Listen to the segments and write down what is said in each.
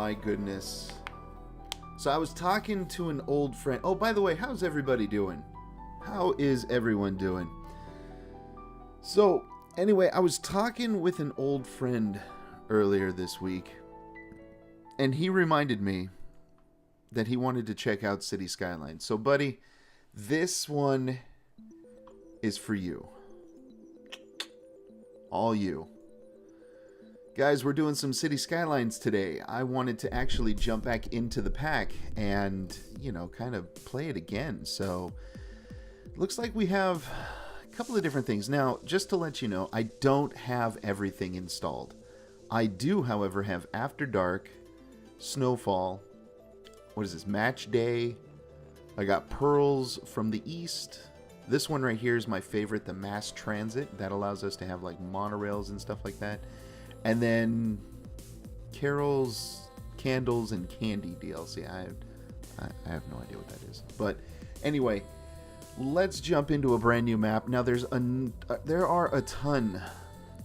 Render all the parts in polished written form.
my goodness. So I was talking to an old friend. Oh, by the way, how's everybody doing? How is everyone doing? So, anyway, I was talking with an old friend earlier this week, and he reminded me that he wanted to check out City Skylines. So, buddy, this one is for you. All you. Guys, we're doing some City Skylines today. I wanted to actually jump back into the pack and, kind of play it again. So, looks like we have a couple of different things. Now, just to let you know, I don't have everything installed. I do, however, have After Dark, Snowfall, what is this, Match Day. I got Pearls from the East. This one right here is my favorite, the Mass Transit. That allows us to have like monorails and stuff like that. And then Carols, Candles, and Candy DLC. I have no idea what that is. But anyway, let's jump into a brand new map. Now there are a ton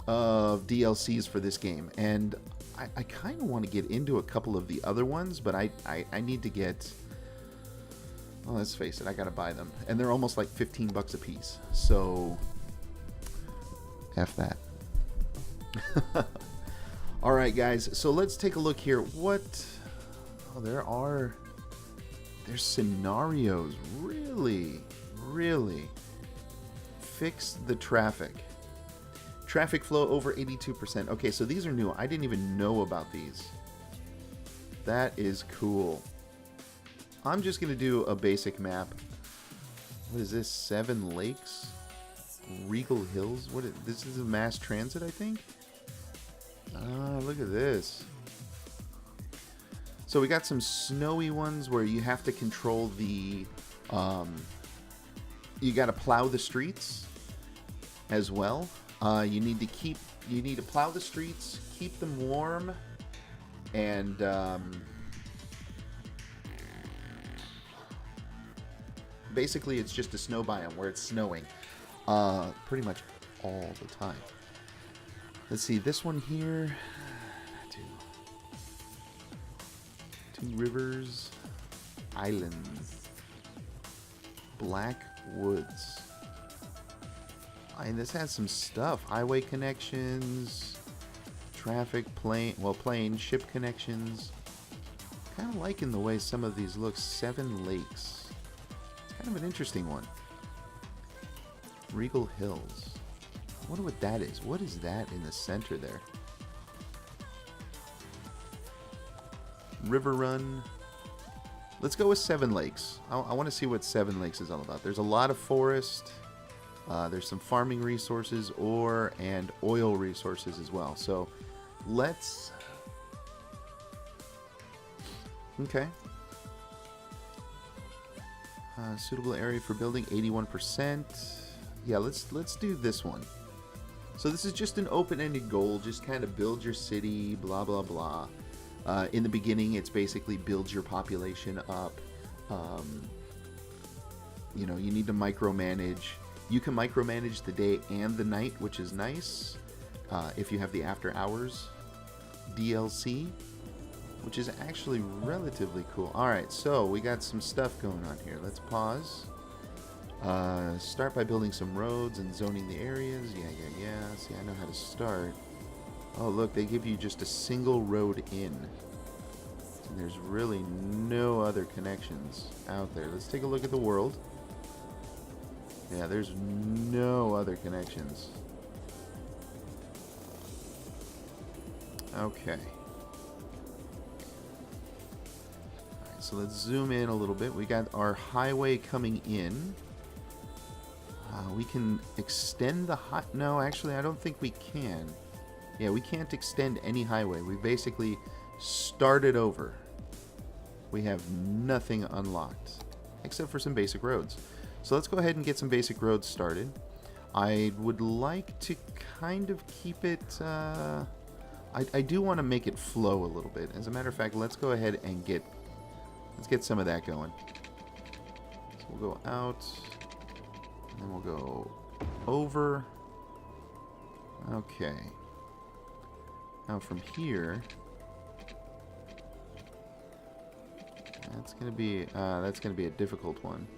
of DLCs for this game, and I kind of want to get into a couple of the other ones, but I need to get... Well, let's face it, I gotta buy them. And they're almost like 15 bucks a piece. So, F that. Alright guys, so let's take a look here. What... Oh, there's scenarios. Really? Really? Fix the traffic. Traffic flow over 82%. Okay, so these are new. I didn't even know about these. That is cool. I'm just going to do a basic map. What is this? 7 Lakes? Regal Hills? This is a mass transit, I think? Ah, look at this. So we got some snowy ones where you have to control the... you got to plow the streets as well. You need to plow the streets, keep them warm, and... basically, it's just a snow biome where it's snowing pretty much all the time. Let's see, this one here. Two Rivers Islands. Black Woods. And this has some stuff. Highway connections, traffic, plane, ship connections. Kind of liking the way some of these look. 7 Lakes. Kind of an interesting one. Regal Hills. I wonder what that is. What is that in the center there? River Run. Let's go with 7 Lakes. I want to see what 7 Lakes is all about. There's a lot of forest. There's some farming resources and oil resources as well. So let's... Okay. Suitable area for building, 81%. Yeah, let's do this one. So this is just an open-ended goal. Just kind of build your city, blah, blah, blah. In the beginning, it's basically build your population up. You need to micromanage. You can micromanage the day and the night, which is nice. If you have the After Hours DLC, which is actually relatively cool. Alright, so we got some stuff going on here. Let's pause. Start by building some roads and zoning the areas. Yeah. See, I know how to start. Oh, look, they give you just a single road in. And there's really no other connections out there. Let's take a look at the world. Yeah, there's no other connections. Okay. So let's zoom in a little bit. We got our highway coming in. We can extend the No, actually, I don't think we can. Yeah, we can't extend any highway. We basically started over. We have nothing unlocked, except for some basic roads. So let's go ahead and get some basic roads started. I would like to kind of keep it... I do want to make it flow a little bit. As a matter of fact, let's go ahead and let's get some of that going. So we'll go out, and then we'll go over. Okay. Now from here, That's gonna be a difficult one.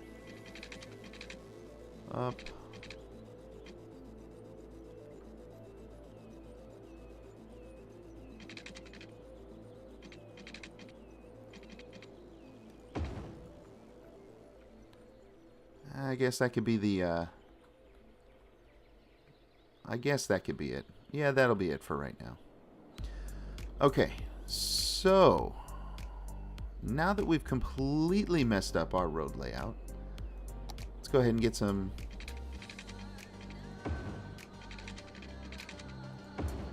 Up. I guess that could be the, I guess that could be it. Yeah, that'll be it for right now. Okay, so now that we've completely messed up our road layout, let's go ahead and get some...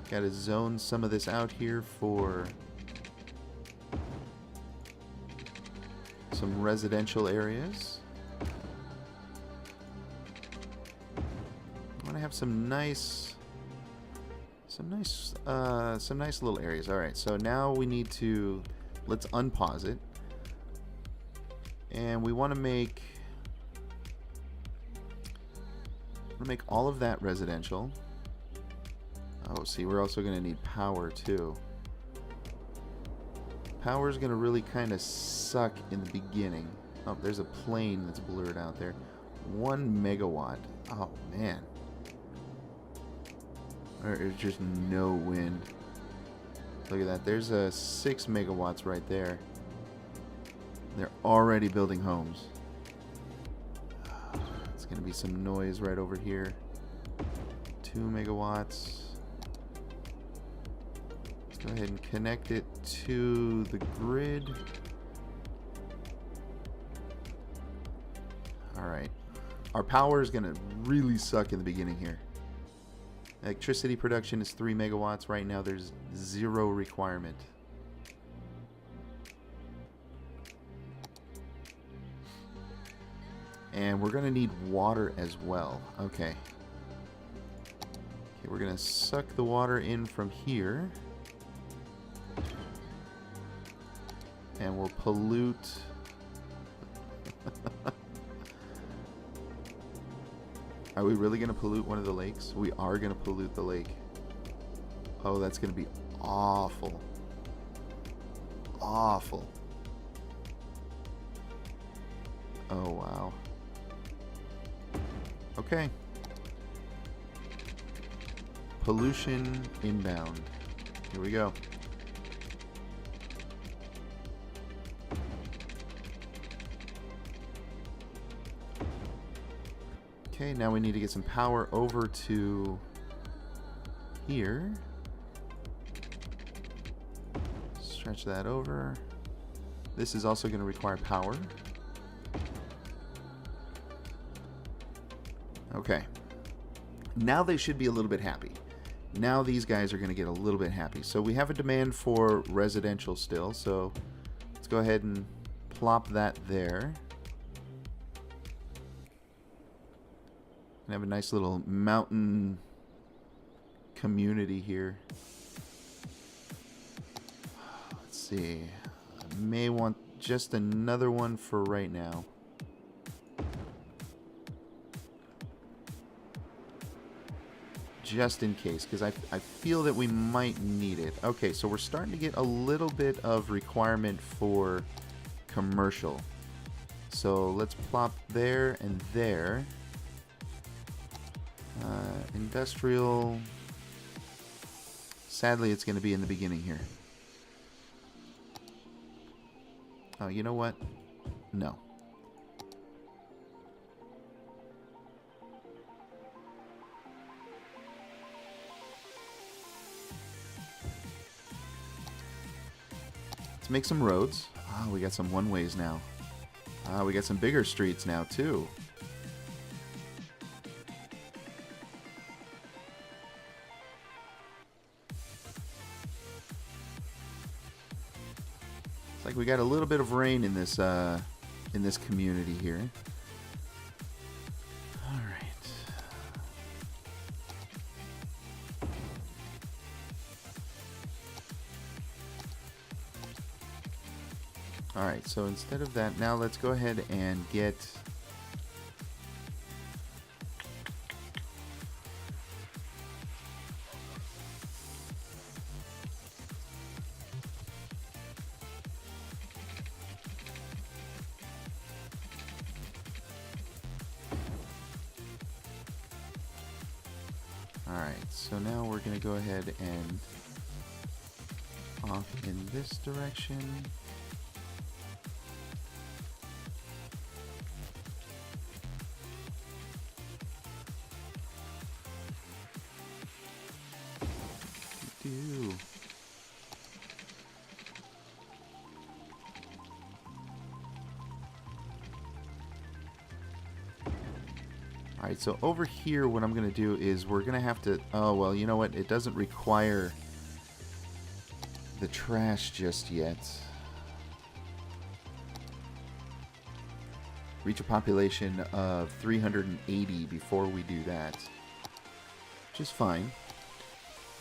Gotta zone some of this out here for some residential areas. I want to have some nice little areas. All right, so now we need to, let's unpause it, and we want to make all of that residential. Oh, see, we're also going to need power too. Power is going to really kind of suck in the beginning. Oh, there's a plane that's blurred out there. 1 megawatt. Oh man. There's just no wind. Look at that. There's a 6 megawatts right there. They're already building homes. It's going to be some noise right over here. 2 megawatts. Let's go ahead and connect it to the grid. Alright. Our power is going to really suck in the beginning here. Electricity production is 3 megawatts. Right now there's 0 requirement. And we're going to need water as well. Okay. Okay, we're going to suck the water in from here. And we'll pollute... Are we really going to pollute one of the lakes? We are going to pollute the lake. Oh, that's going to be awful. Awful. Oh, wow. Okay. Pollution inbound. Here we go. Okay, now we need to get some power over to here. Stretch that over. This is also going to require power. Okay. Now they should be a little bit happy. Now these guys are going to get a little bit happy. So we have a demand for residential still, so let's go ahead and plop that there. And have a nice little mountain community here. Let's see. I may want just another one for right now. Just in case, because I feel that we might need it. Okay, so we're starting to get a little bit of requirement for commercial. So let's plop there and there. Industrial. Sadly, it's going to be in the beginning here. Oh, you know what? No. Let's make some roads. Ah, we got some one-ways now. Ah, we got some bigger streets now, too. It's like we got a little bit of rain in this community here. All right. Alright, so instead of that, now let's go ahead and get... Alright, so now we're going to go ahead and off in this direction. Do. Alright, so over here what I'm going to do is we're going to have to... Oh, well, you know what? It doesn't require the trash just yet. Reach a population of 380 before we do that. Which is fine.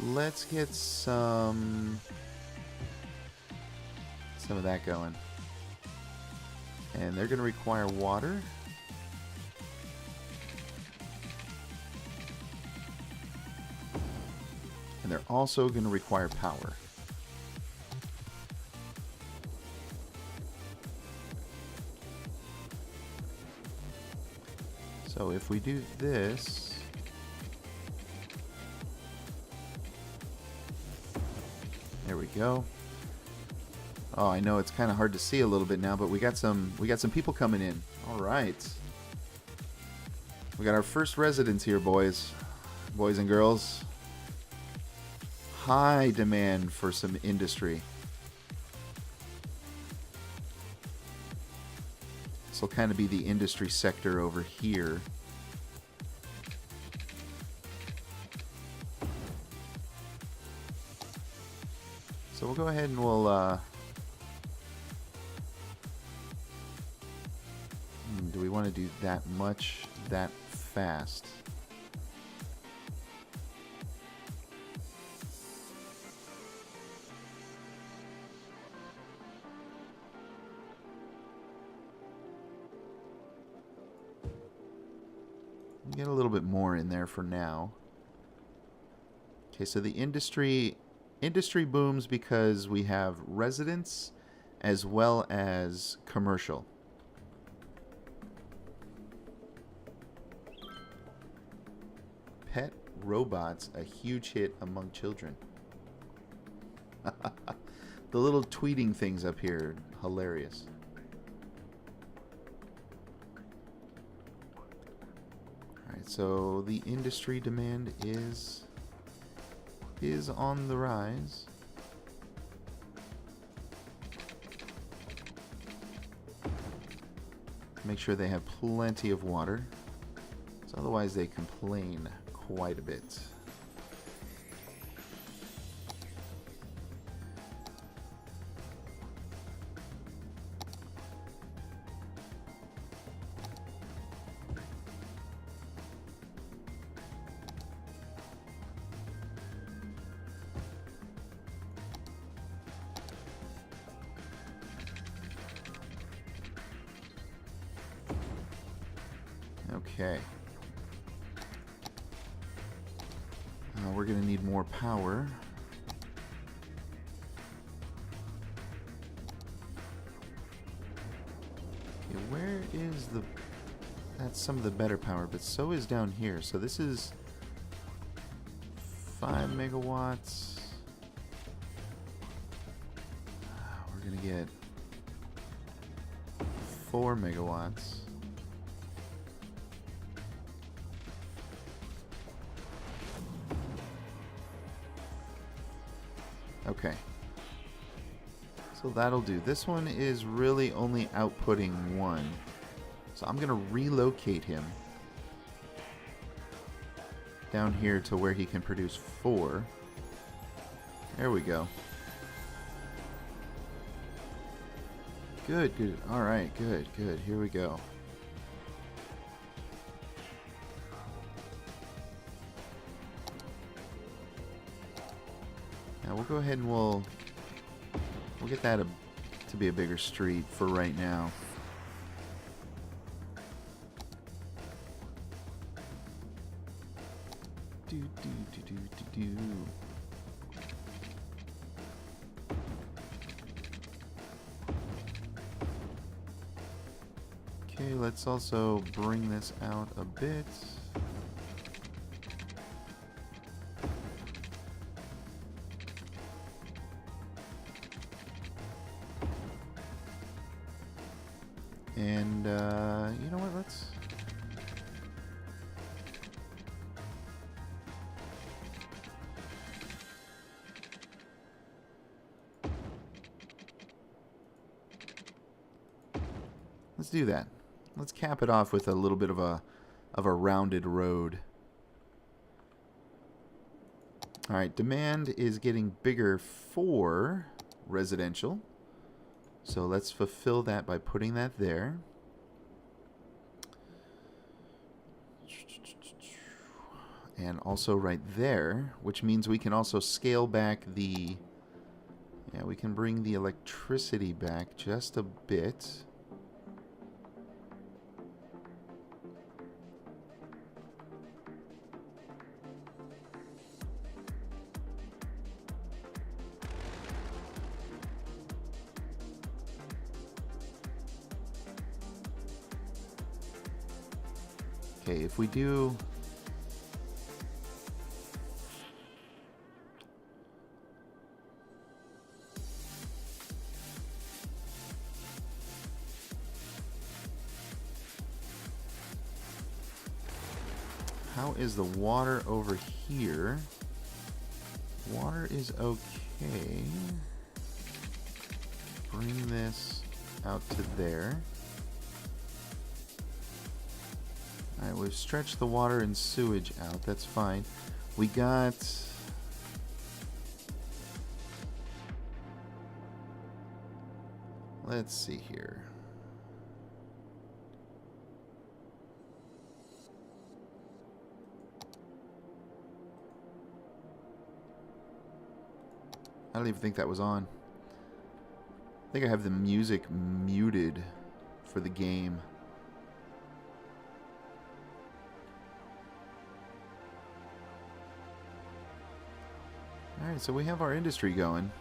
Let's get some of that going. And they're going to require water. And they're also going to require power. So if we do this, there we go. Oh, I know it's kind of hard to see a little bit now, but we got some people coming in. All right. We got our first residents here, boys and girls. High demand for some industry. This will kind of be the industry sector over here. So we'll go ahead and we'll... do we want to do that much that fast? Get a little bit more in there for now. Okay, so the industry booms because we have residents as well as commercial. Pet robots, a huge hit among children. The little tweeting things up here, hilarious. So the industry demand is on the rise. Make sure they have plenty of water, so otherwise they complain quite a bit. Okay. We're going to need more power. Okay, where is the... That's some of the better power, but so is down here. So this is 5 megawatts. We're going to get 4 megawatts. Okay, so that'll do. This one is really only outputting 1, so I'm gonna relocate him down here to where he can produce 4. There we go. Good. All right, good. Here we go. Now we'll go ahead and we'll get that to be a bigger street for right now. Okay, let's also bring this out a bit. And you know what? Let's do that. Let's cap it off with a little bit of a rounded road. All right, demand is getting bigger for residential. So let's fulfill that by putting that there. And also right there, which means we can also scale back the... Yeah, we can bring the electricity back just a bit. Okay, if we do... How is the water over here? Water is okay. Bring this out to there. Alright, we've stretched the water and sewage out. That's fine. We got... Let's see here. I don't even think that was on. I think I have the music muted for the game. Alright, so we have our industry going.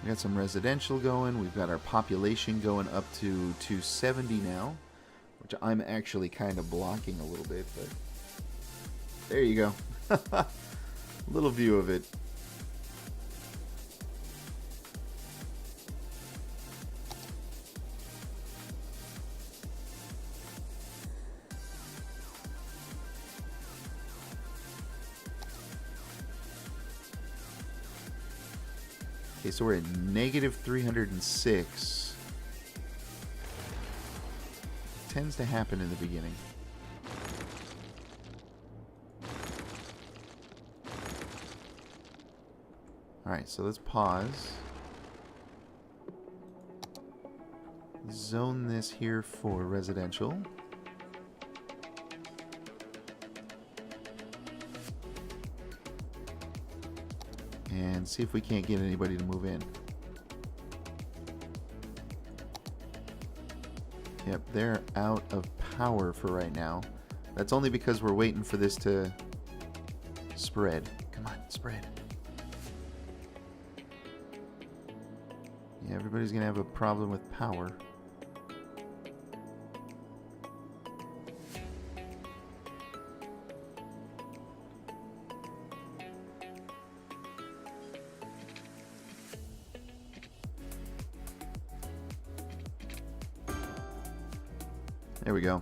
We got some residential going. We've got our population going up to 270 now, which I'm actually kind of blocking a little bit, but there you go. Little view of it. Okay, so we're at negative 306. It tends to happen in the beginning. Alright, so let's pause. Zone this here for residential. And see if we can't get anybody to move in. Yep, they're out of power for right now. That's only because we're waiting for this to spread. Come on, spread. Yeah, everybody's gonna have a problem with power. There we go.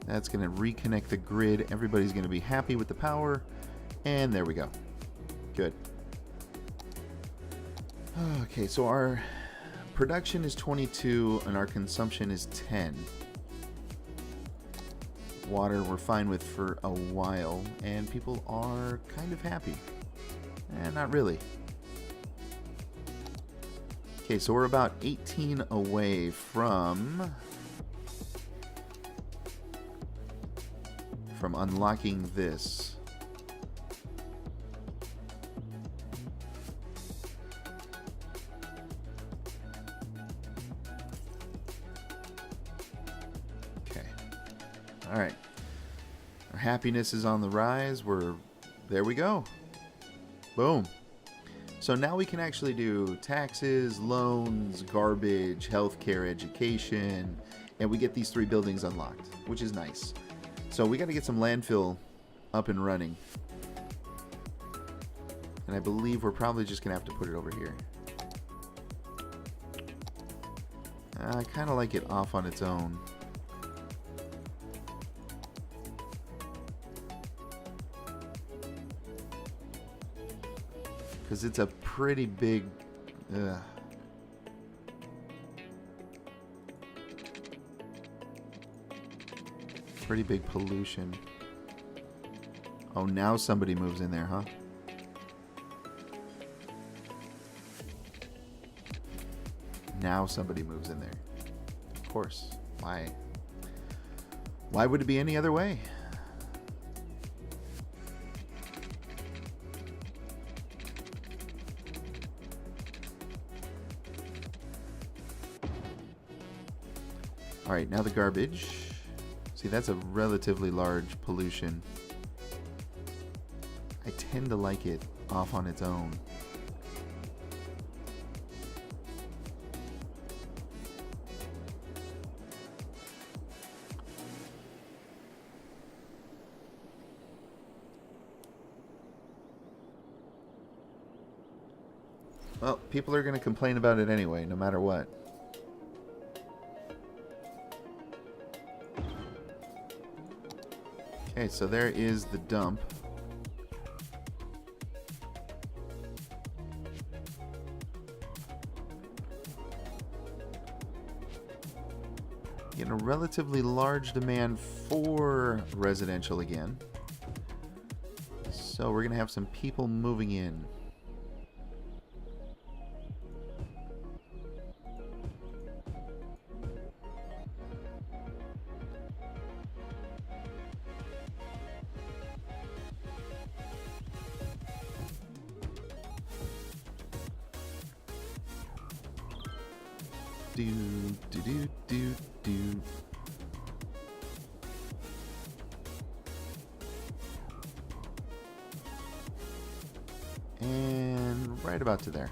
That's going to reconnect the grid. Everybody's going to be happy with the power. And there we go. Good. Okay, so our production is 22 and our consumption is 10. Water we're fine with for a while. And people are kind of happy. Not really. Okay, so we're about 18 away from unlocking this. Okay. All right. Our happiness is on the rise. There we go. Boom. So now we can actually do taxes, loans, garbage, healthcare, education, and we get these 3 buildings unlocked, which is nice. So we got to get some landfill up and running. And I believe we're probably just going to have to put it over here. I kind of like it off on its own. Because it's a pretty big... pretty big pollution. Oh, now somebody moves in there, huh? Now somebody moves in there. Of course. Why? Why would it be any other way? All right, now the garbage. See, that's a relatively large pollution. I tend to like it off on its own. Well, people are going to complain about it anyway, no matter what. Okay, so there is the dump. Getting a relatively large demand for residential again. So we're going to have some people moving in. Do. And right about to there.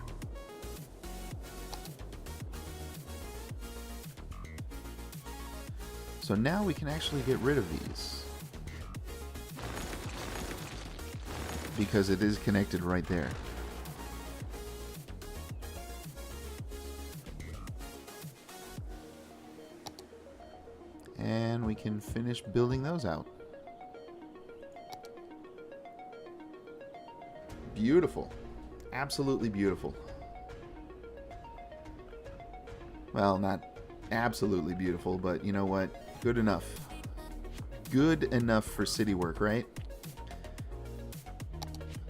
So now we can actually get rid of these. Because it is connected right there. And we can finish building those out. Beautiful. Absolutely beautiful. Well, not absolutely beautiful, but you know what? Good enough. Good enough for city work, right?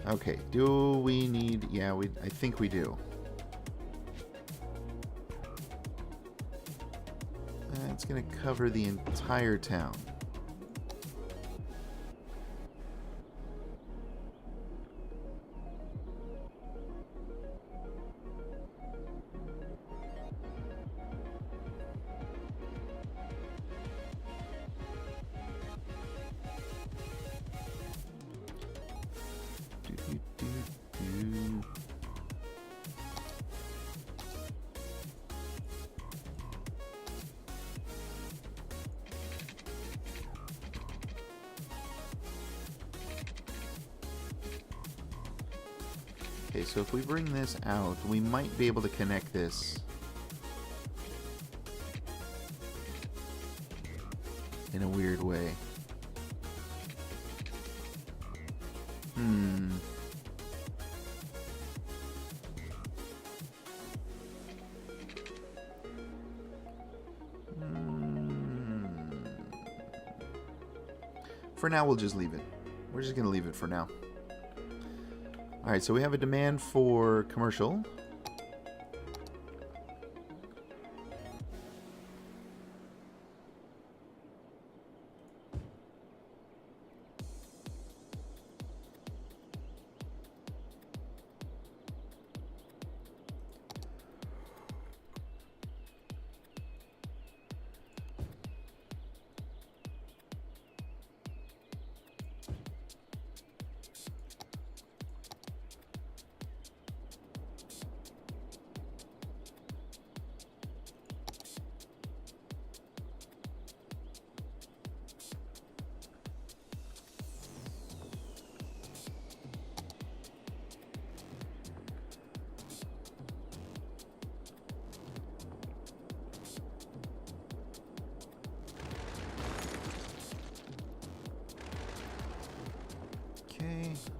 Okay, do we need... Yeah, I think we do. It's going to cover the entire town. Okay, so if we bring this out, we might be able to connect this in a weird way. For now, we'll just leave it. We're just going to leave it for now. Alright, so we have a demand for commercial.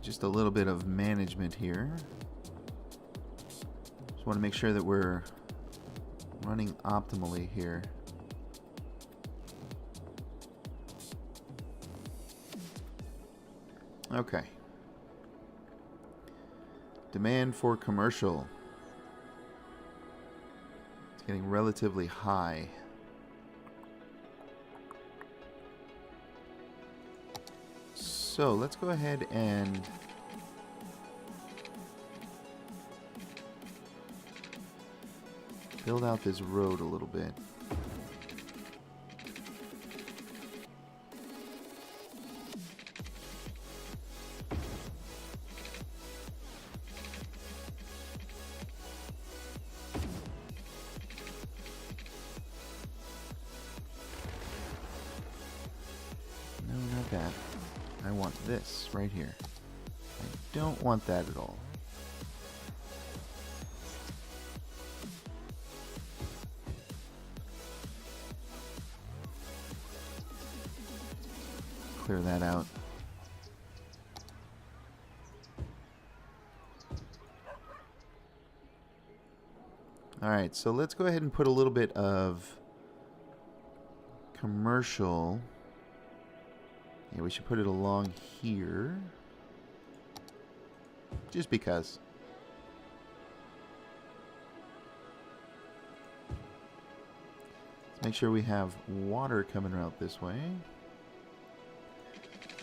just a little bit of management here. Just want to make sure that we're running optimally here. Okay. Demand for commercial. It's getting relatively high. So let's go ahead and build out this road a little bit. No, not that. I want this right here. I don't want that at all. Clear that out. Alright, so let's go ahead and put a little bit of commercial. Yeah, we should put it along here. Just because. Let's make sure we have water coming out this way.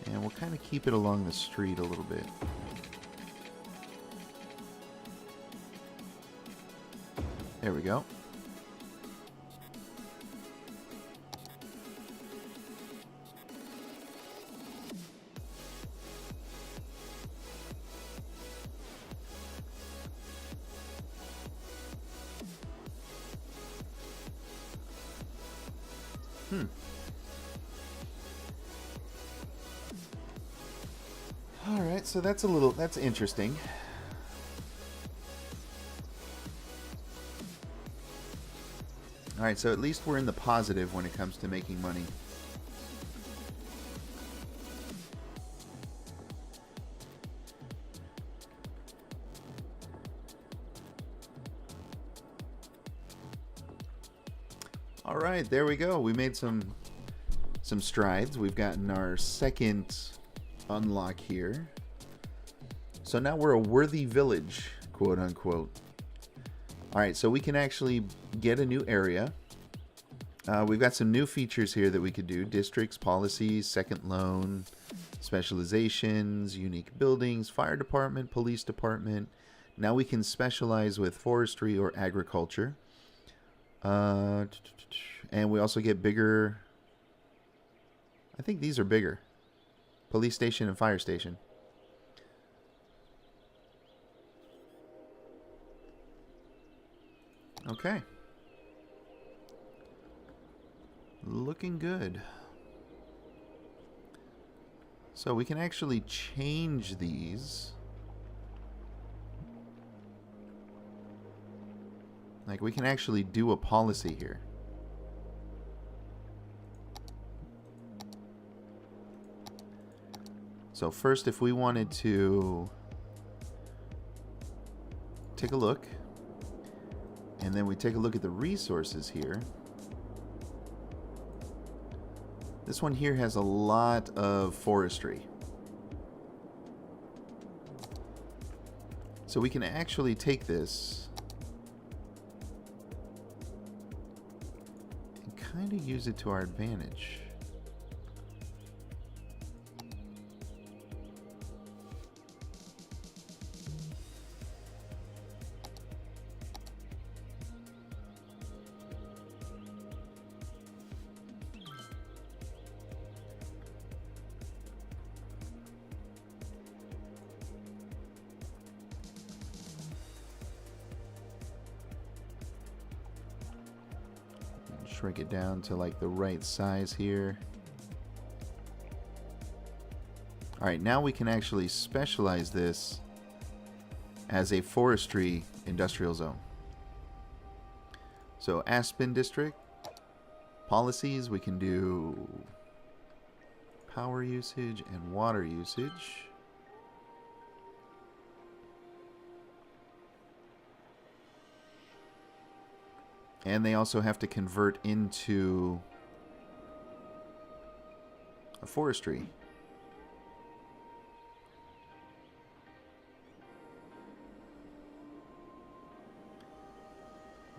And we'll kind of keep it along the street a little bit. There we go. Alright, so that's interesting. Alright, so at least we're in the positive when it comes to making money. Alright, there we go. We made some strides. We've gotten our second unlock here. So now we're a worthy village, quote unquote. Alright, so we can actually get a new area. We've got some new features here that we could do. Districts, policies, second loan, specializations, unique buildings, fire department, police department. Now we can specialize with forestry or agriculture. And we also get bigger. I think these are bigger. Police station and fire station. Okay. Looking good. So we can actually change these. Like we can actually do a policy here. So first, if we wanted to take a look, and then we take a look at the resources here. This one here has a lot of forestry. So we can actually take this and kind of use it to our advantage. Shrink it down to like the right size here. Alright, now we can actually specialize this as a forestry industrial zone. So Aspen District, policies, we can do power usage and water usage. And they also have to convert into a forestry.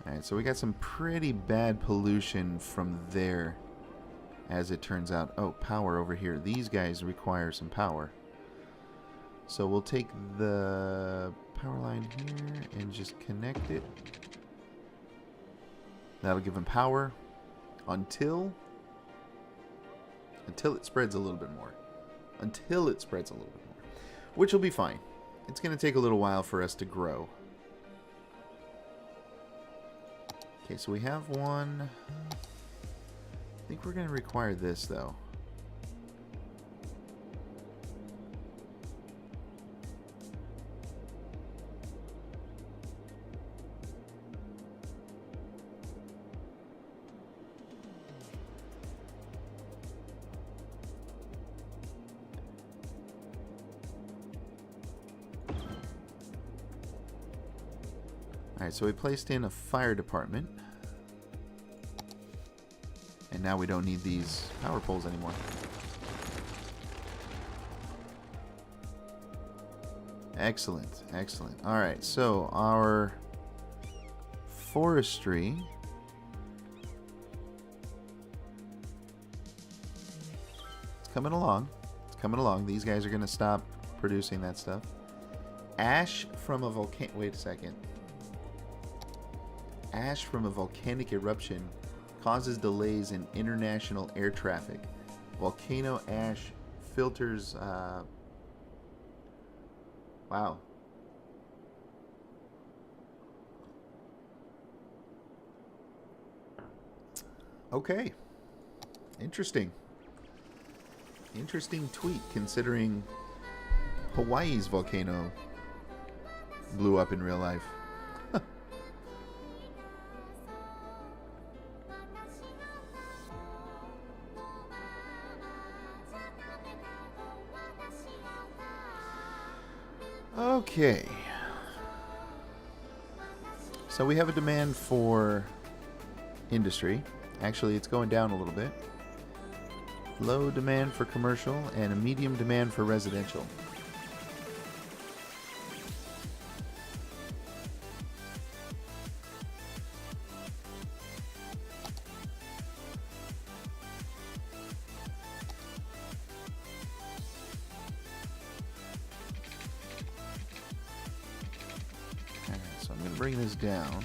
Alright, so we got some pretty bad pollution from there, as it turns out. Oh, power over here. These guys require some power. So we'll take the power line here and just connect it. That'll give them power until it spreads a little bit more. Until it spreads a little bit more. Which will be fine. It's going to take a little while for us to grow. Okay, so we have one. I think we're going to require this, though. Alright, so we placed in a fire department. And now we don't need these power poles anymore. Excellent, excellent. Alright, so our forestry. It's coming along. It's coming along. These guys are going to stop producing that stuff. Ash from a volcano. Wait a second. Ash from a volcanic eruption causes delays in international air traffic. Volcano ash filters. Wow. Okay. Interesting. Interesting tweet, considering Hawaii's volcano blew up in real life. Okay. So we have a demand for industry. Actually, it's going down a little bit. Low demand for commercial and a medium demand for residential. So I'm going to bring this down.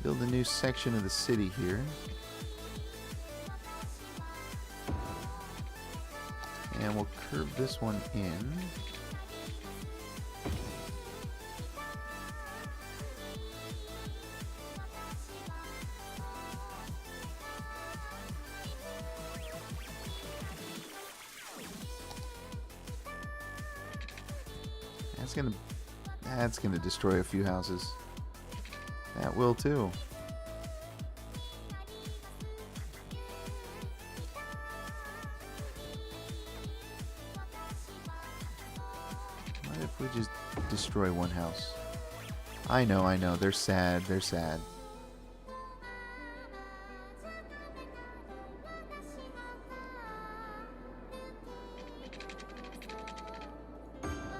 Build a new section of the city here. And we'll curve this one in. That's gonna destroy a few houses. That will too. What if we just destroy one house? I know. They're sad. They're sad.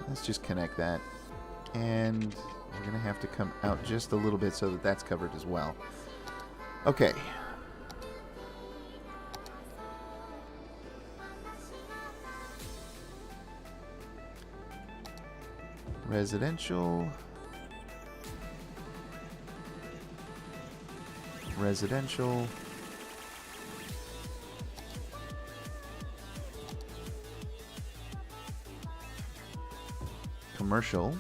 Let's just connect that. And we're going to have to come out just a little bit so that that's covered as well. Okay. Residential. Residential. Commercial.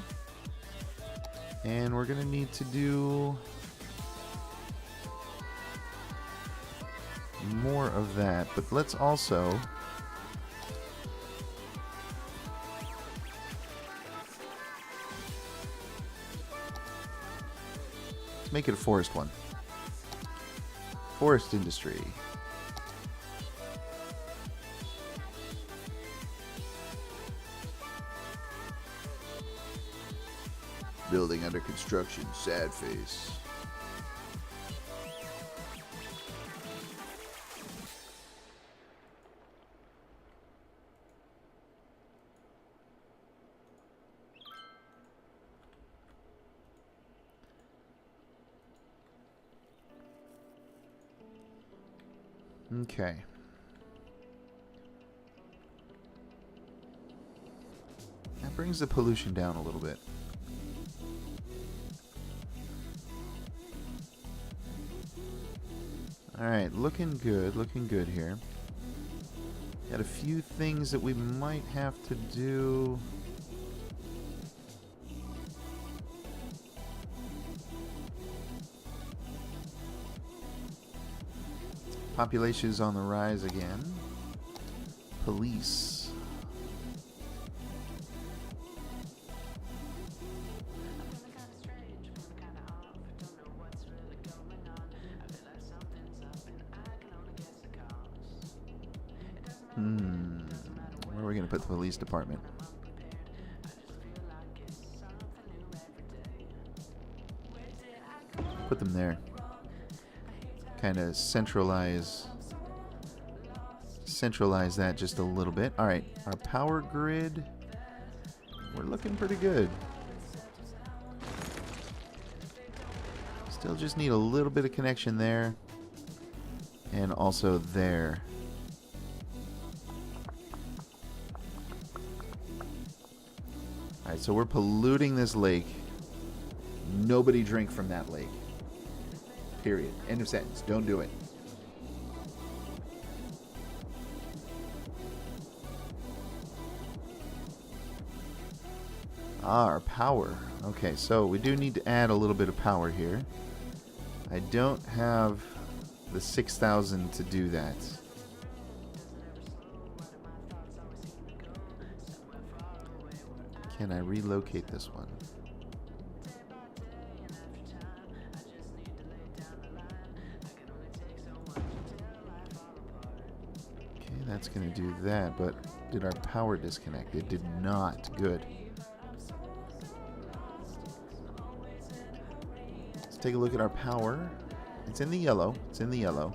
And we're going to need to do more of that. But let's also make it a forest one. Forest industry. building under construction. Sad face. Okay. That brings the pollution down a little bit. Alright, looking good here. Got a few things that we might have to do. Population is on the rise again. Police. Where are we going to put the police department? Put them there. Kind of centralize that just a little bit. All right, our power grid, we're looking pretty good. Still just need a little bit of connection there and also there. All right, so we're polluting this lake. Nobody drink from that lake. Period. End of sentence. Don't do it. Our power. Okay, so we do need to add a little bit of power here. I don't have the 6,000 to do that. Can I relocate this one? That's going to do that, but did our power disconnect? It did not. Good. Let's take a look at our power. It's in the yellow. It's in the yellow.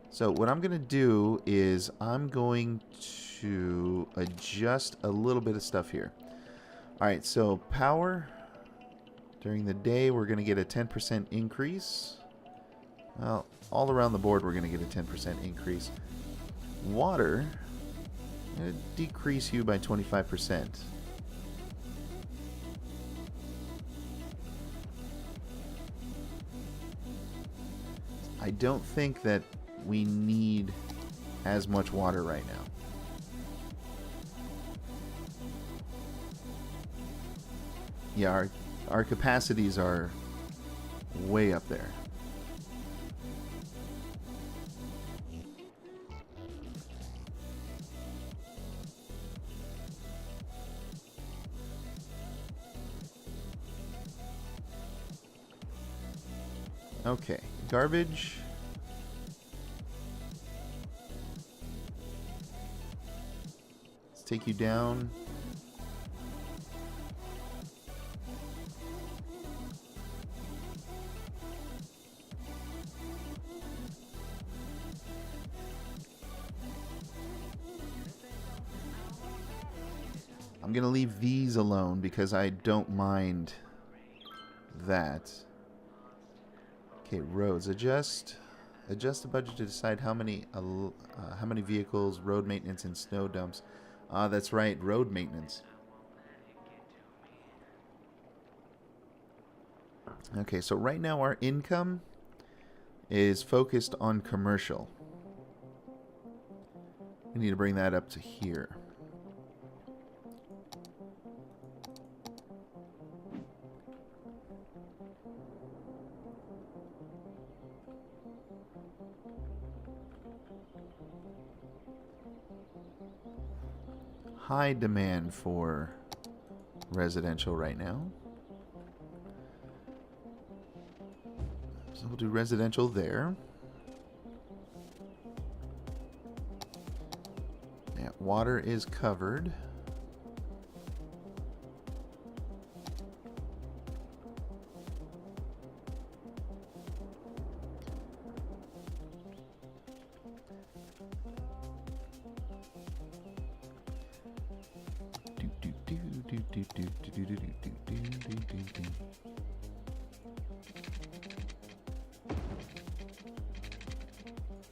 So what I'm going to do is I'm going to adjust a little bit of stuff here. All right, so power... During the day, we're going to get a 10% increase. Well, all around the board, we're going to get a 10% increase. Water, I'm going to decrease you by 25%. I don't think that we need as much water right now. Yeah, our capacities are way up there. Okay, garbage. Let's take you down. I'm going to leave these alone because I don't mind that. Okay, roads. Adjust the budget to decide how many vehicles, road maintenance, and snow dumps. That's right, road maintenance. Okay, so right now our income is focused on commercial. We need to bring that up to here. High demand for residential right now. So we'll do residential there. water is covered.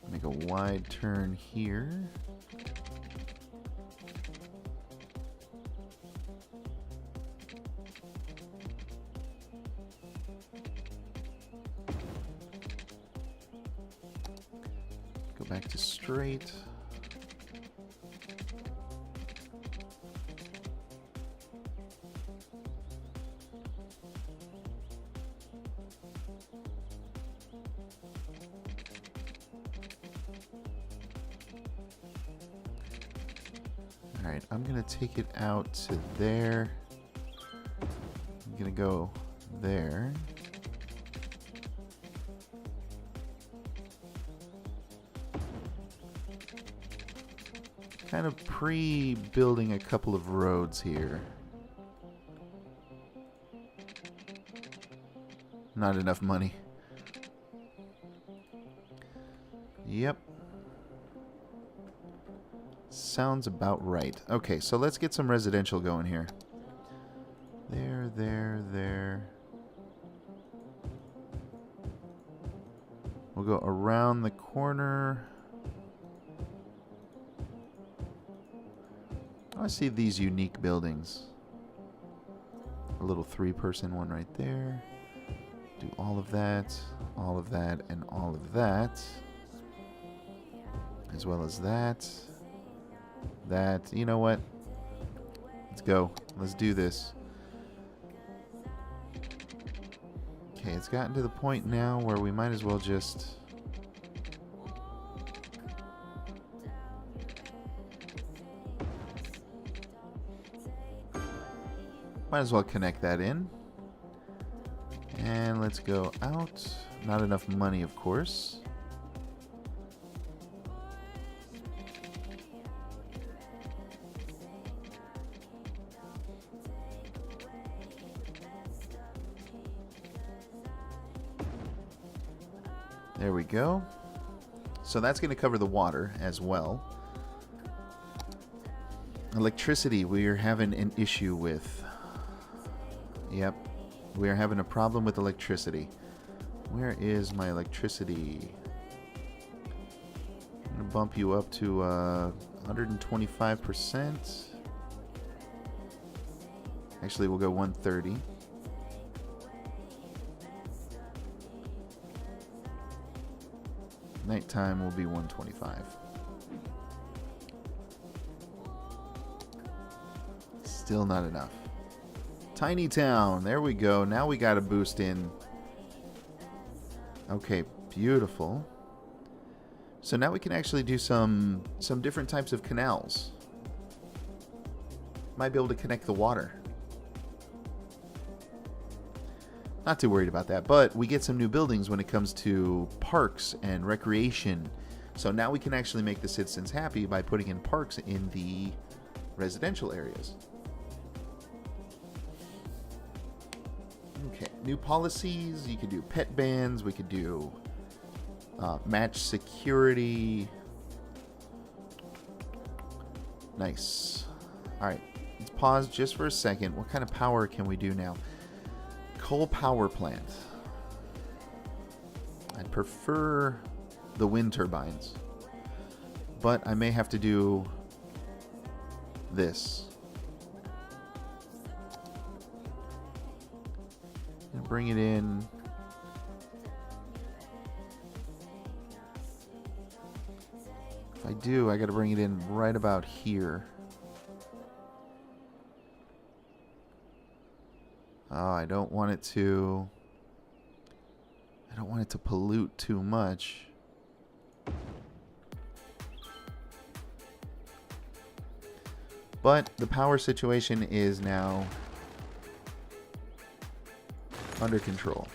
Make a wide turn here. Go back to straight. Alright, I'm going to take it out to there. I'm going to go there. Kind of pre-building a couple of roads here. Not enough money. Yep. Sounds about right. Okay, so let's get some residential going here. There. We'll go around the corner. I see these unique buildings. A little 3-person one right there. Do all of that, and all of that. As well as that. That, you know what? Let's go. Let's do this. Okay, it's gotten to the point now where we might as well just... Might as well connect that in. And let's go out. Not enough money, of course. There we go. So that's going to cover the water as well. Electricity, we are having an issue with. Yep, we are having a problem with electricity. Where is my electricity? I'm going to bump you up to 125%. Actually, we'll go 130. Nighttime will be 125. Still not enough. Tiny town. There we go. Now we got a boost in. Okay, beautiful. So now we can actually do some different types of canals. Might be able to connect the water. Not too worried about that, but we get some new buildings when it comes to parks and recreation. So now we can actually make the citizens happy by putting in parks in the residential areas. Okay, new policies. You could do pet bans. We could do match security. Nice. All right, let's pause just for a second. What kind of power can we do now? Coal power plant. I'd prefer the wind turbines, but I may have to do this. And bring it in. If I do, I got to bring it in right about here. Oh, I don't want it to pollute too much. But the power situation is now under control.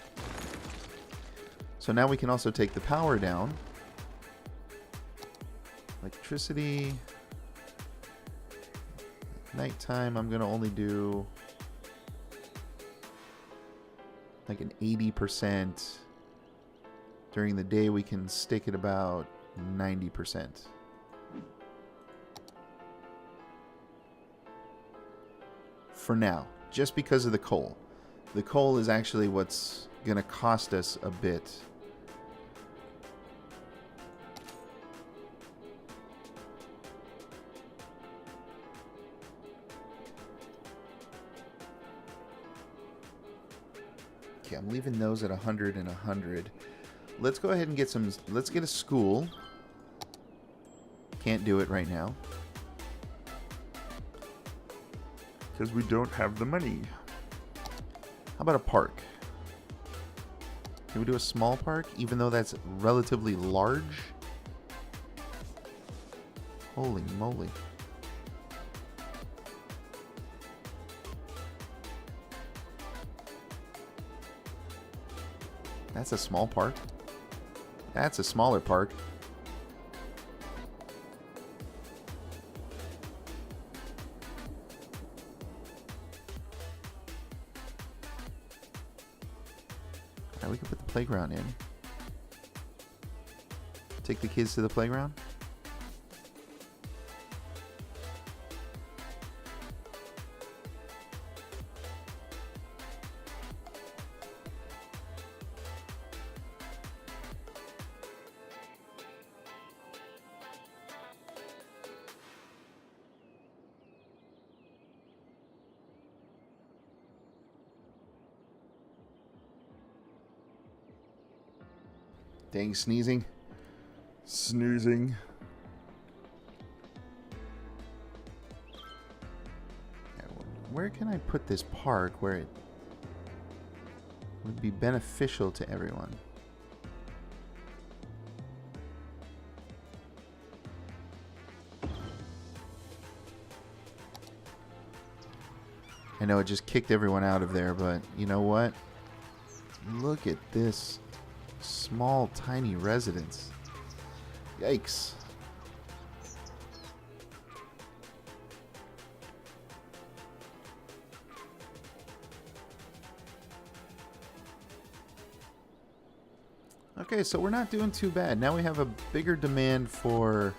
So now we can also take the power down. Electricity. Nighttime, I'm going to only do like an 80%. During the day, we can stick at about 90%. For now, just because of the coal. The coal is actually what's going to cost us a bit. Okay, I'm leaving those at 100 and 100. Let's go ahead and get some... Let's get a school. Can't do it right now. Because we don't have the money. How about a park? Can we do a small park, even though that's relatively large? Holy moly. That's a small park. That's a smaller park. Alright, we can put the playground in. Take the kids to the playground. Dang, sneezing. Snoozing. Where can I put this park where it would be beneficial to everyone? I know it just kicked everyone out of there, but you know what? Look at this. Small, tiny residence. Yikes. Okay, so we're not doing too bad. Now we have a bigger demand for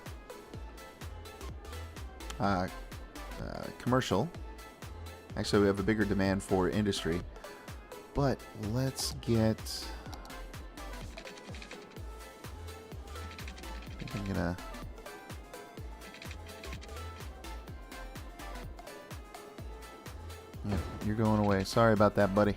commercial. Actually, we have a bigger demand for industry. But let's get... I'm gonna... Yeah, you're going away. Sorry about that, buddy.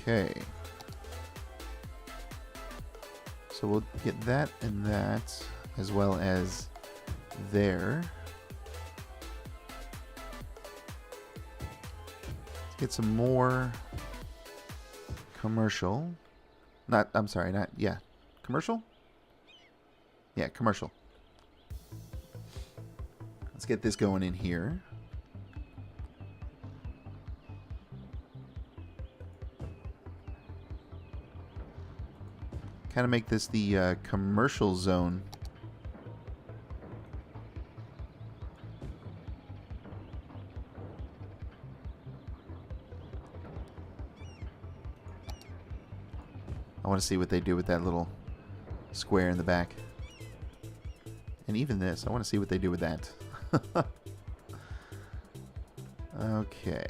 Okay. So we'll get that and that, as well as there. Let's get some more commercial. I'm sorry, yeah. Commercial? Yeah, commercial. Let's get this going in here. Kind of make this the commercial zone. I want to see what they do with that little square in the back. And even this, I want to see what they do with that. Okay.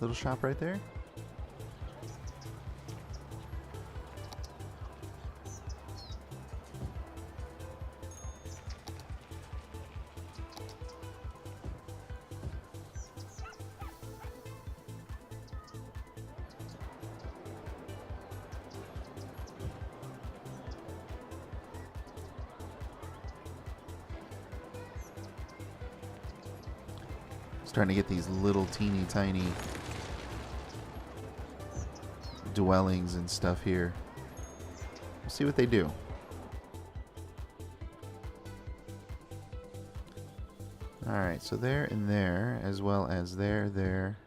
Little shop right there. Starting to get these little teeny tiny dwellings and stuff here. We'll see what they do. Alright, so there and there, as well as there.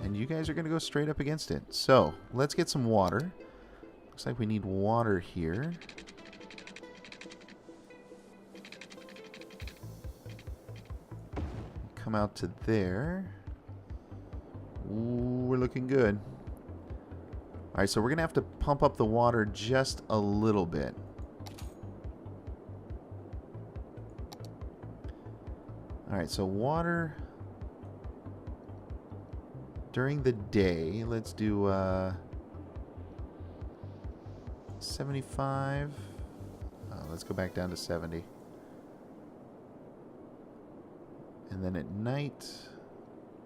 And you guys are going to go straight up against it. So, let's get some water. Looks like we need water here. Come out to there. Ooh, we're looking good. Alright, so we're going to have to pump up the water just a little bit. Alright, so water during the day. Let's do 75. Let's go back down to 70. And then at night,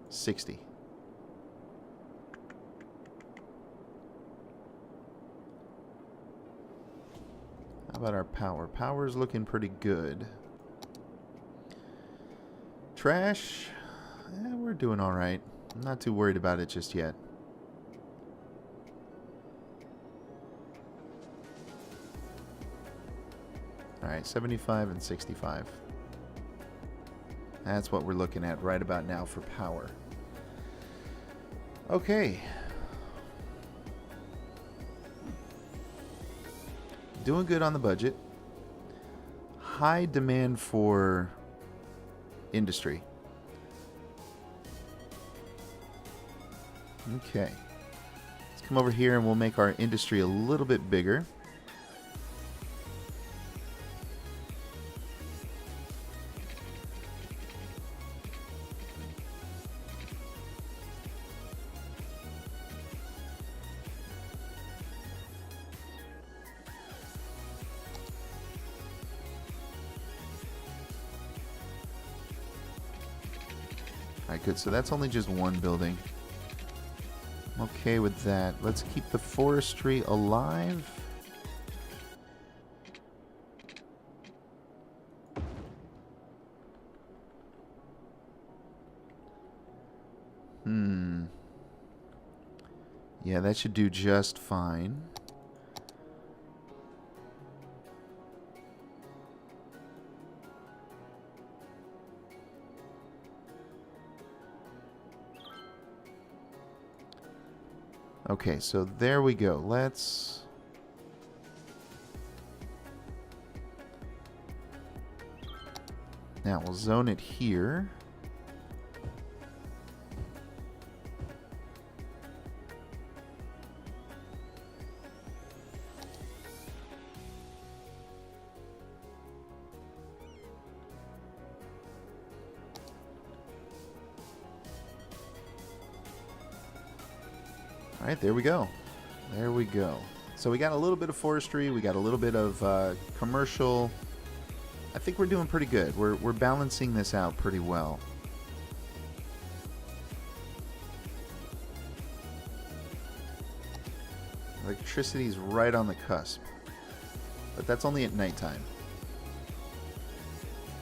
60. How about our power? Power's looking pretty good. Trash, we're doing all right. I'm not too worried about it just yet. All right, 75 and 65. That's what we're looking at right about now for power. Okay. Doing good on the budget. High demand for industry. Okay. Let's come over here and we'll make our industry a little bit bigger. Alright, good. So that's only just one building. I'm okay with that. Let's keep the forestry alive. Yeah, that should do just fine. Okay, so there we go. Let's... Now we'll zone it here. All right, there we go. There we go. So we got a little bit of forestry. We got a little bit of commercial. I think we're doing pretty good. We're balancing this out pretty well. Electricity's right on the cusp. But that's only at nighttime.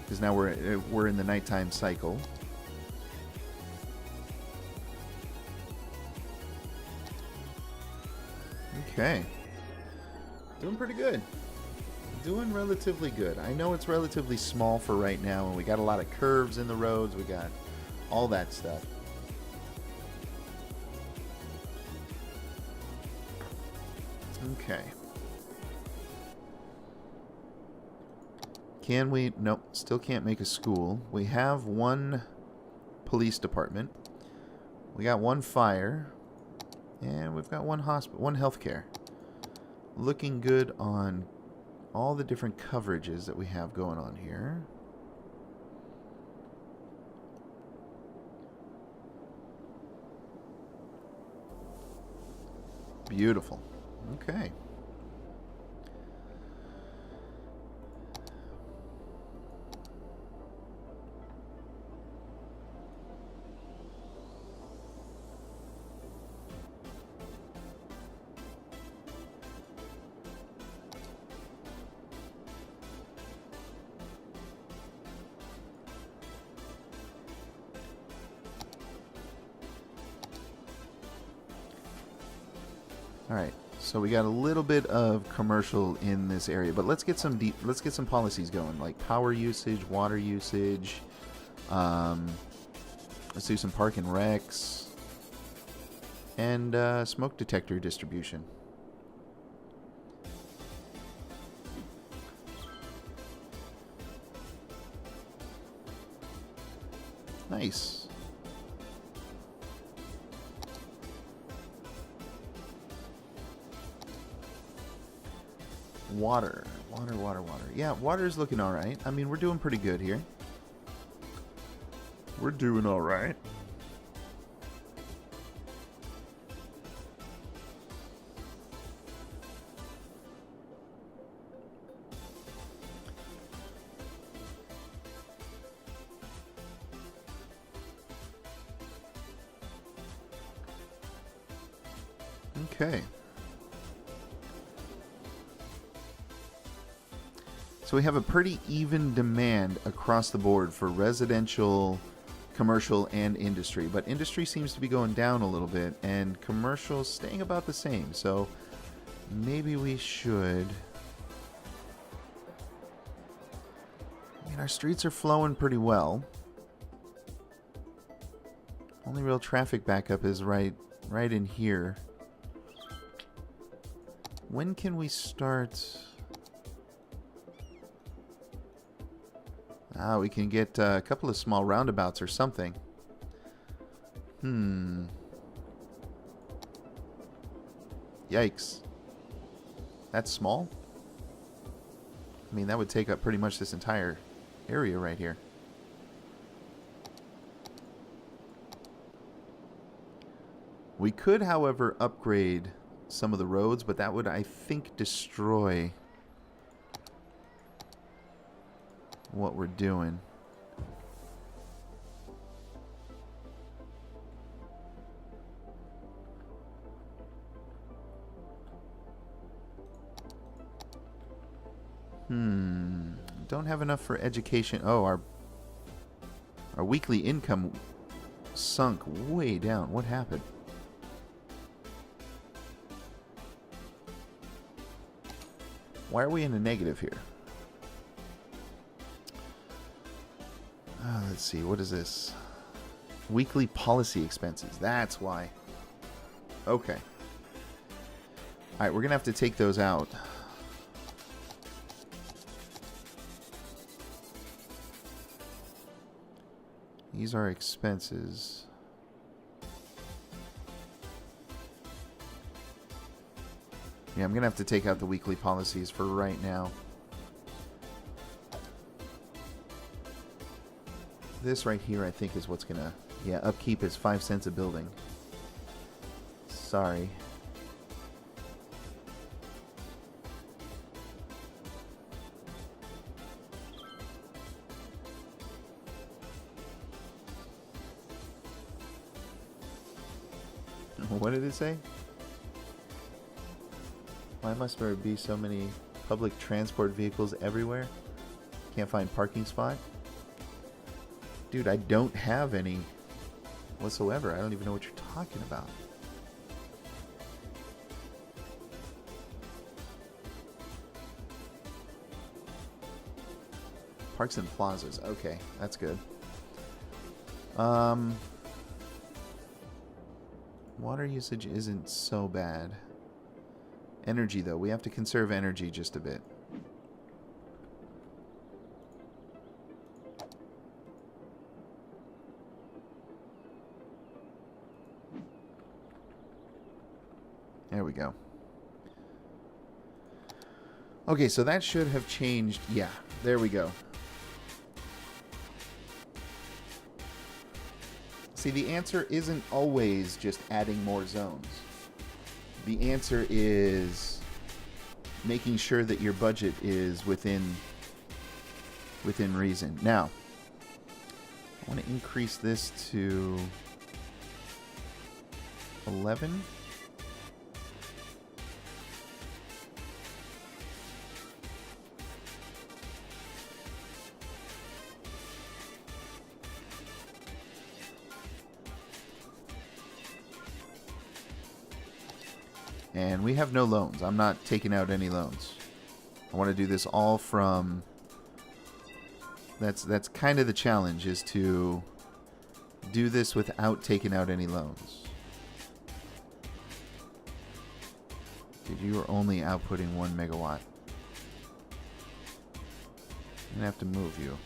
Because now we're in the nighttime cycle. Okay. Doing pretty good. Doing relatively good. I know it's relatively small for right now, and we got a lot of curves in the roads. We got all that stuff. Okay. Can we? Nope. Still can't make a school. We have one police department. We got one fire. And we've got one hospital, one healthcare. Looking good on all the different coverages that we have going on here. Beautiful. Okay. All right. So we got a little bit of commercial in this area, but let's get some policies going, like power usage, water usage. Let's do some park and recs and smoke detector distribution. Nice. Water. Yeah, water's looking all right. I mean, we're doing pretty good here. We're doing all right. Okay. So we have a pretty even demand across the board for residential, commercial, and industry. But industry seems to be going down a little bit, and commercial staying about the same. So maybe we should... I mean, our streets are flowing pretty well. Only real traffic backup is right in here. When can we start... we can get a couple of small roundabouts or something. Yikes. That's small? I mean, that would take up pretty much this entire area right here. We could, however, upgrade some of the roads, but that would, I think, destroy what we're doing. Don't have enough for education. Oh, our weekly income sunk way down. What happened? Why are we in a negative here? Let's see, what is this? Weekly policy expenses. That's why. Okay. Alright, we're going to have to take those out. These are expenses. Yeah, I'm going to have to take out the weekly policies for right now. This right here, I think, is what's gonna... Yeah, upkeep is 5 cents a building. Sorry. What did it say? Why must there be so many public transport vehicles everywhere? Can't find parking spot? Dude, I don't have any whatsoever. I don't even know what you're talking about. Parks and plazas. Okay, that's good. Water usage isn't so bad. Energy, though. We have to conserve energy just a bit. There we go. Okay, so that should have changed. Yeah, there we go. See, the answer isn't always just adding more zones. The answer is making sure that your budget is within reason. Now, I want to increase this to 11. And we have no loans. I'm not taking out any loans. I want to do this all from... That's kind of the challenge, is to do this without taking out any loans. Dude, you are only outputting 1 megawatt. I'm going to have to move you.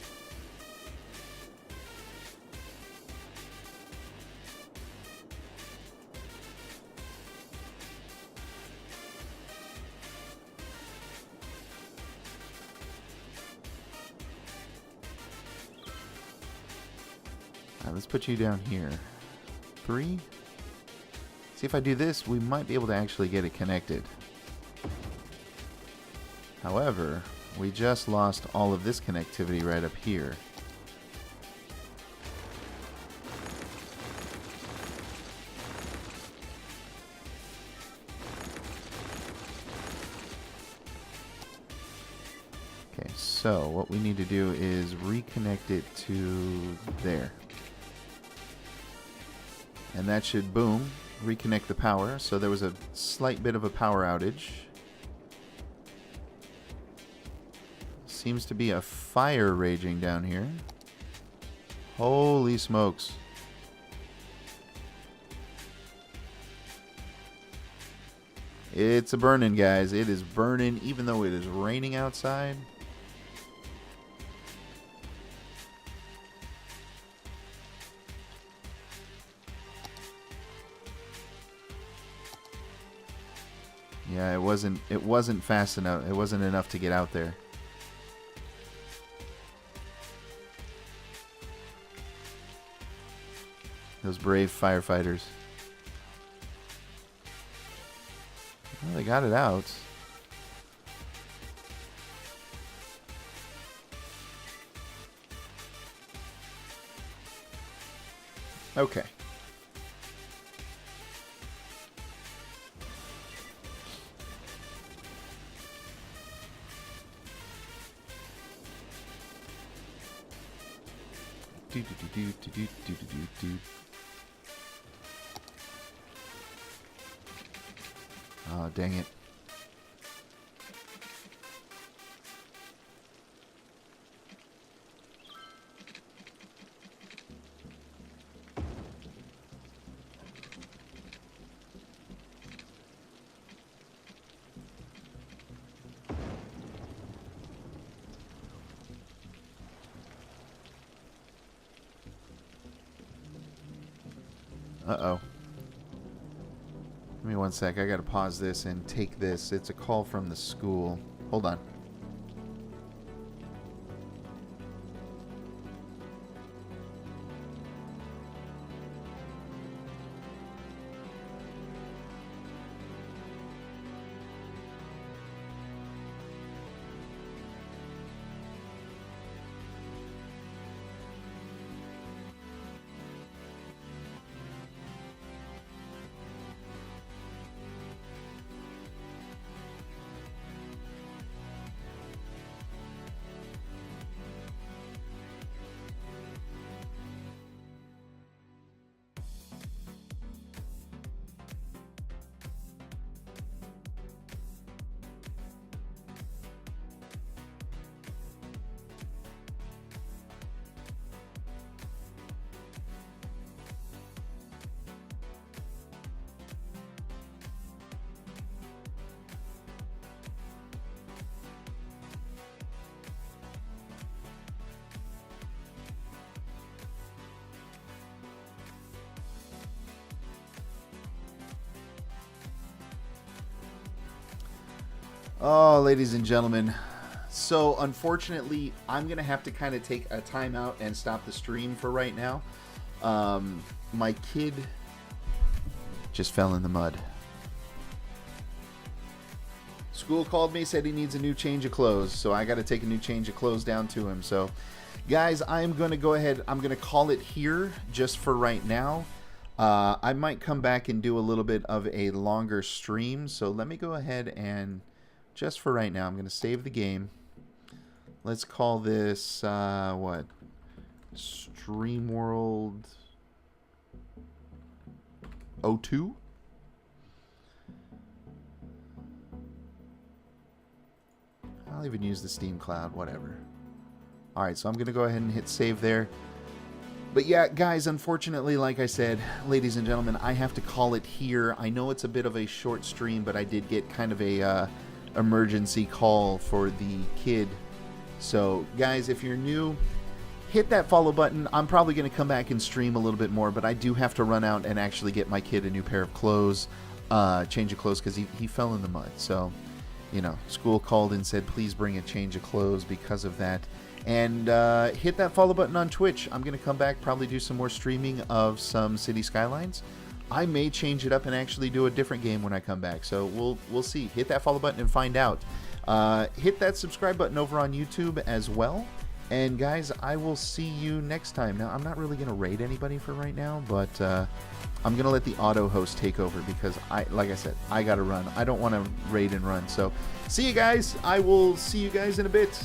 Let's put you down here. 3. See, if I do this, we might be able to actually get it connected. However, we just lost all of this connectivity right up here. Okay, so what we need to do is reconnect it to there. And that should, boom, reconnect the power. So there was a slight bit of a power outage. Seems to be a fire raging down here. Holy smokes. It's a burning, guys. It is burning even though it is raining outside. Yeah, it wasn't fast enough. It wasn't enough to get out there. Those brave firefighters. Well, they got it out. Okay. Oh, dang it. Uh-oh. Give me one sec. I gotta pause this and take this. It's a call from the school. Hold on. Oh, ladies and gentlemen. So, unfortunately, I'm going to have to kind of take a timeout and stop the stream for right now. My kid just fell in the mud. School called me, said he needs a new change of clothes, so I got to take a new change of clothes down to him. So, guys, I'm going to go ahead. I'm going to call it here just for right now. I might come back and do a little bit of a longer stream. So, let me go ahead and... just for right now, I'm going to save the game. Let's call this, what? StreamWorld 02? I'll even use the Steam Cloud, whatever. Alright, so I'm going to go ahead and hit save there. But yeah, guys, unfortunately, like I said, ladies and gentlemen, I have to call it here. I know it's a bit of a short stream, but I did get kind of a emergency call for the kid. So, guys, if you're new, hit that follow button. I'm probably going to come back and stream a little bit more, but I do have to run out and actually get my kid a new pair of clothes, change of clothes, because he fell in the mud. So, you know, school called and said, please bring a change of clothes because of that. And hit that follow button on Twitch. I'm going to come back, probably do some more streaming of some City Skylines. I may change it up and actually do a different game when I come back. So we'll see. Hit that follow button and find out. Hit that subscribe button over on YouTube as well. And guys, I will see you next time. Now, I'm not really going to raid anybody for right now, but I'm going to let the auto host take over because, like I said, I got to run. I don't want to raid and run. So see you guys. I will see you guys in a bit.